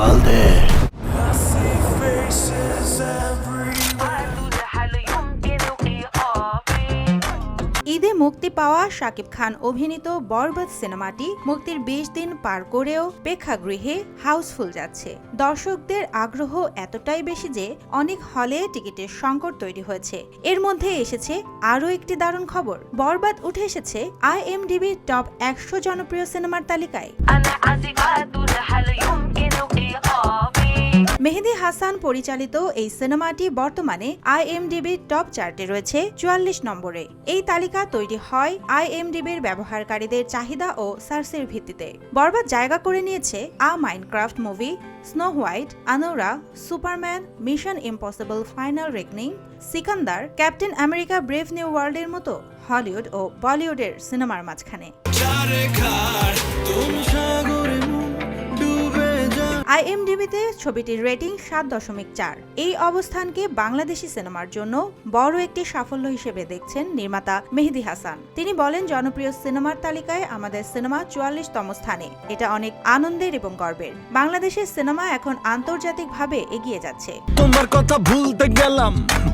মালদে। ঈদে মুক্তি পাওয়া শাকিব খান অভিনীত বরবাদ সিনেমাটি মুক্তির ২০ দিন পার করেও প্রেক্ষাগৃহে হাউসফুল যাচ্ছে। দর্শকদের আগ্রহ এতটাই বেশি যে অনেক হলে টিকিটের সংকট তৈরি হয়েছে। এর মধ্যে এসেছে আরও একটি দারুণ খবর। বরবাদ উঠে এসেছে IMDb টপ ১০০ জনপ্রিয় সিনেমার তালিকায়। মেহেদী হাসান পরিচালিত এই সিনেমাটি বর্তমানে IMDb টপ চার্টে রয়েছে ৪৪ নম্বরে। এই তালিকা তৈরি হয় IMDbর ব্যবহারকারীদের চাহিদা ও সার্চের ভিত্তিতে। বরবাদ জায়গা করে নিয়েছে Minecraft movie, Snow White, Anora, Superman, Mission Impossible Final Reckoning, Sikandar, Captain America Brave New ওয়ার্ল্ডের মতো হলিউড ও বলিউডের সিনেমার মাঝখানে। IMDbতে ছবিটির রেটিং ৭.৪। এই অবস্থানকে বাংলাদেশি সিনেমার জন্য বড় একটি সাফল্য হিসেবে দেখছেন নির্মাতা মেহেদী হাসান। তিনি বলেন, জনপ্রিয় সিনেমার তালিকায় আমাদের সিনেমা ৪৪তম স্থানে। এটা অনেক আনন্দের এবং গর্বের। বাংলাদেশের সিনেমা এখন আন্তর্জাতিকভাবে এগিয়ে যাচ্ছে। তোমার কথা ভুলতে গেলাম,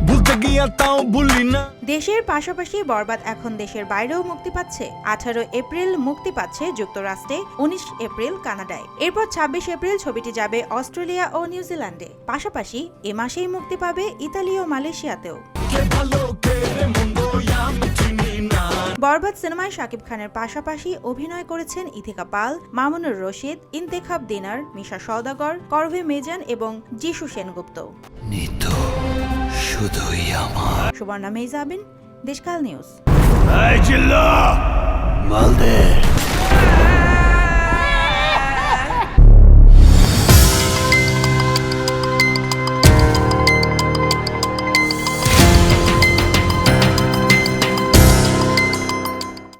ভুলতে গিয়া তাও ভুলি না। দেশের পাশাপাশি বরবাদ এখন দেশের বাইরেও মুক্তি পাচ্ছে। ১৮ এপ্রিল মুক্তি পাচ্ছে যুক্তরাষ্ট্রে, ১৯ এপ্রিল কানাডায়। এরপর ২৬ এপ্রিল ছবিটি যাবে অস্ট্রেলিয়া ও নিউজিল্যান্ডে। পাশাপাশি এ মাসেই মুক্তি পাবে ইতালি ও মালয়েশিয়াতেও। বরবাদ সিনেমায় শাকিব খানের পাশাপাশি অভিনয় করেছেন ইথিকা পাল, মামুনুর রশিদ, ইন্তেখাব দিনার, মিশা সওদাগর, করভি মেজান এবং যিশু সেনগুপ্ত। শুধুই আমার সুবর্ণা মেহজাবিন, দেশকাল নিউজ। মালদে।